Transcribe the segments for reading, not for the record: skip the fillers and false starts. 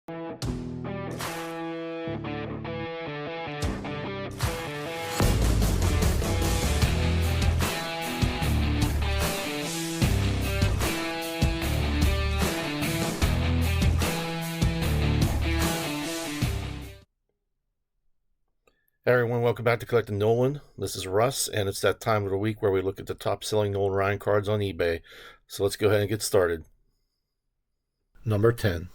Hey everyone, welcome back to Collecting Nolan. This is Russ, and it's that time of the week where we look at the top-selling Nolan Ryan cards on eBay. So let's go ahead and get started. Number 10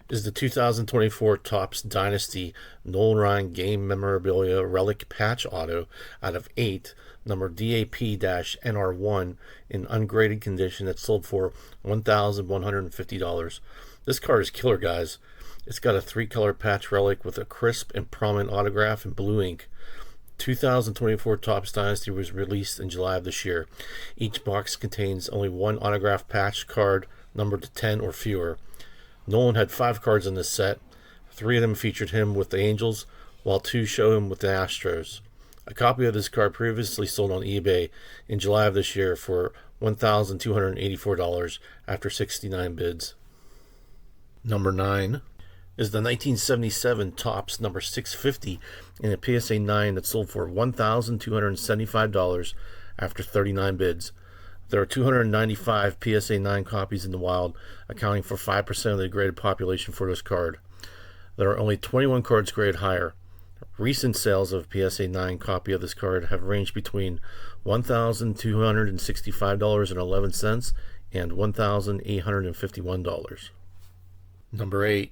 is the 2024 Topps Dynasty Nolan Ryan Game Memorabilia Relic Patch Auto out of 8, number DAP-NR1 in ungraded condition that sold for $1,150. This card is killer, guys. It's got a 3-color patch relic with a crisp and prominent autograph in blue ink. 2024 Topps Dynasty was released in July of this year. Each box contains only one autographed patch card numbered to 10 or fewer. Nolan had 5 cards in this set. 3 of them featured him with the Angels, while 2 show him with the Astros. A copy of this card previously sold on eBay in July of this year for $1,284 after 69 bids. Number 9 is the 1977 Topps number 650 in a PSA 9 that sold for $1,275 after 39 bids. There are 295 PSA 9 copies in the wild, accounting for 5% of the graded population for this card. There are only 21 cards graded higher. Recent sales of PSA 9 copy of this card have ranged between $1,265.11 and $1,851. Number 8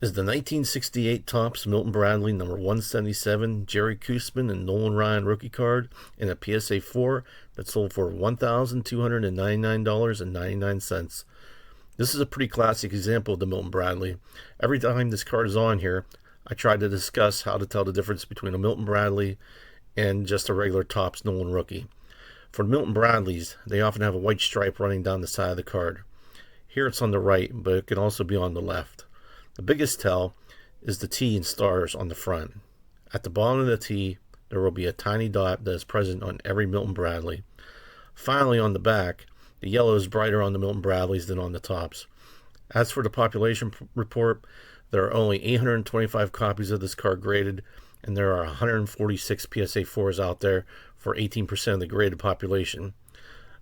is the 1968 Topps Milton Bradley number 177 Jerry Koosman and Nolan Ryan rookie card in a PSA 4 that sold for $1,299.99. This is a pretty classic example of the Milton Bradley. Every time this card is on here, I try to discuss how to tell the difference between a Milton Bradley and just a regular Topps Nolan rookie. For Milton Bradleys, they often have a white stripe running down the side of the card. Here it's on the right, but it can also be on the left. The biggest tell is the T and stars on the front. At the bottom of the T, there will be a tiny dot that is present on every Milton Bradley. Finally, on the back, the yellow is brighter on the Milton Bradleys than on the Topps. As for the population report, there are only 825 copies of this card graded, and there are 146 PSA 4s out there for 18% of the graded population.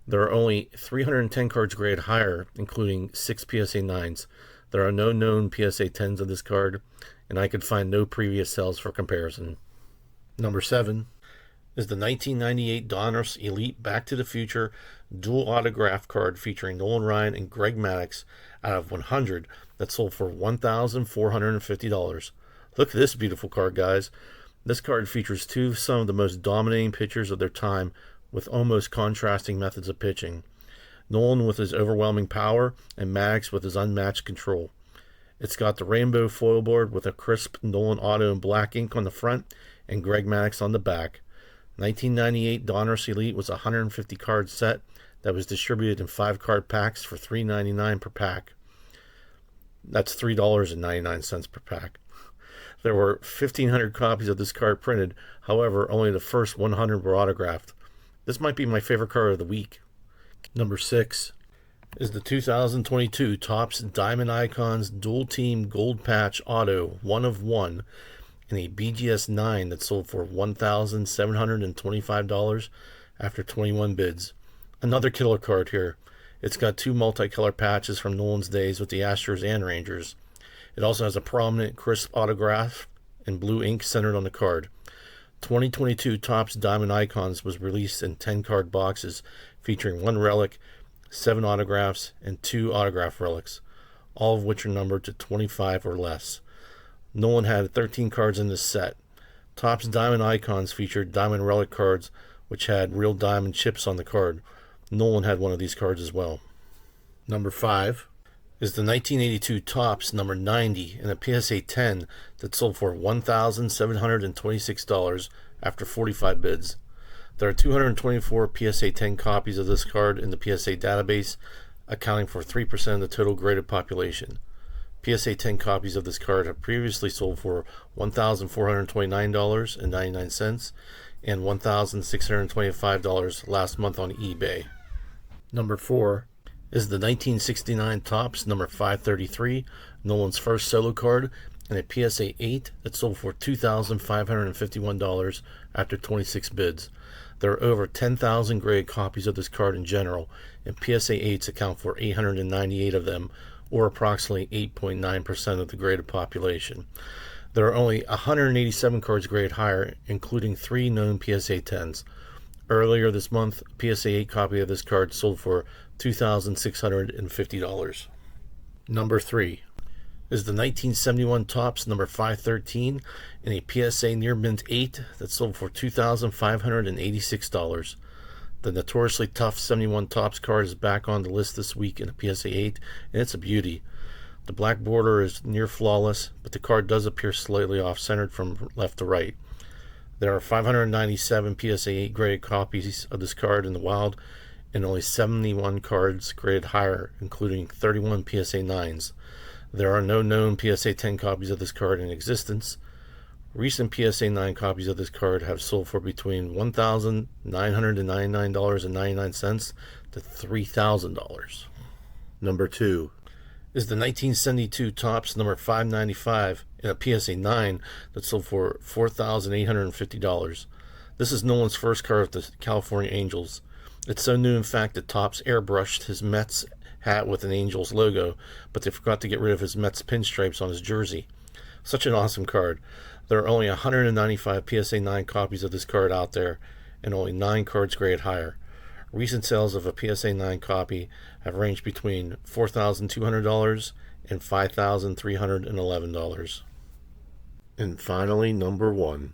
There are only 310 cards graded higher, including 6 PSA 9s. There are no known PSA 10s of this card, and I could find no previous sales for comparison. Number 7 is the 1998 Donruss Elite Back to the Future dual autograph card featuring Nolan Ryan and Greg Maddux out of 100 that sold for $1,450. Look at this beautiful card, guys. This card features 2 of some of the most dominating pitchers of their time with almost contrasting methods of pitching. Nolan with his overwhelming power, and Maddux with his unmatched control. It's got the rainbow foil board with a crisp Nolan auto in black ink on the front and Greg Maddux on the back. 1998 Donruss Elite was a 150 card set that was distributed in 5 card packs for $3.99 per pack. That's $3.99 per pack. There were 1,500 copies of this card printed, however, only the first 100 were autographed. This might be my favorite card of the week. Number 6 is the 2022 Topps Diamond Icons Dual Team Gold Patch Auto 1 of 1 in a BGS 9 that sold for $1,725 after 21 bids. Another killer card here. It's got 2 multicolor patches from Nolan's days with the Astros and Rangers. It also has a prominent crisp autograph in blue ink centered on the card. 2022 Topps Diamond Icons was released in 10 card boxes featuring 1 relic, 7 autographs, and 2 autograph relics, all of which are numbered to 25 or less. Nolan had 13 cards in this set. Topps Diamond Icons featured diamond relic cards which had real diamond chips on the card. Nolan had one of these cards as well. Number 5 is the 1982 Topps number 90 in a PSA 10 that sold for $1,726 after 45 bids. There are 224 PSA 10 copies of this card in the PSA database, accounting for 3% of the total graded population. PSA 10 copies of this card have previously sold for $1,429.99 and $1,625 last month on eBay. Number 4 is the 1969 Topps number 533, Nolan's first solo card, and a PSA 8 that sold for $2,551 after 26 bids. There are over 10,000 graded copies of this card in general, and PSA 8s account for 898 of them, or approximately 8.9% of the graded population. There are only 187 cards graded higher, including 3 known PSA 10s. Earlier this month, a PSA 8 copy of this card sold for $2,650. Number 3 is the 1971 Topps number 513 in a PSA near mint 8 that sold for $2,586. The notoriously tough 71 Topps card is back on the list this week in a PSA 8, and it's a beauty. The black border is near flawless, but the card does appear slightly off-centered from left to right. There are 597 PSA 8 graded copies of this card in the wild, and only 71 cards graded higher, including 31 PSA 9s. There are no known PSA 10 copies of this card in existence. Recent PSA 9 copies of this card have sold for between $1,999.99 to $3,000. Number 2 is the 1972 Topps number 595 in a PSA 9 that sold for $4,850. This is Nolan's first card of the California Angels. It's so new, in fact, that Topps airbrushed his Mets hat with an Angels logo, but they forgot to get rid of his Mets pinstripes on his jersey. Such an awesome card. There are only 195 PSA 9 copies of this card out there, and only 9 cards graded higher. Recent sales of a PSA 9 copy have ranged between $4,200 and $5,311. And finally, number 1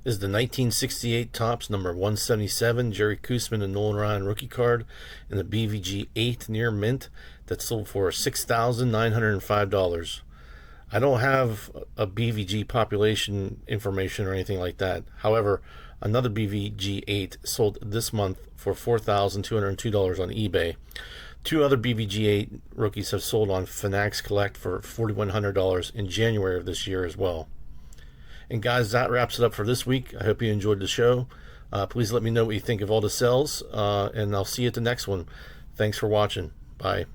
is the 1968 Topps number 177 Jerry Koosman and Nolan Ryan rookie card in the BVG 8 near mint that sold for $6,905. I don't have a BVG population information or anything like that. However, another BVG 8 sold this month for $4,202 on eBay. 2 other BVG 8 rookies have sold on Fanatics Collect for $4,100 in January of this year as well. And guys, that wraps it up for this week. I hope you enjoyed the show. Please let me know what you think of all the sells, and I'll see you at the next one. Thanks for watching. Bye.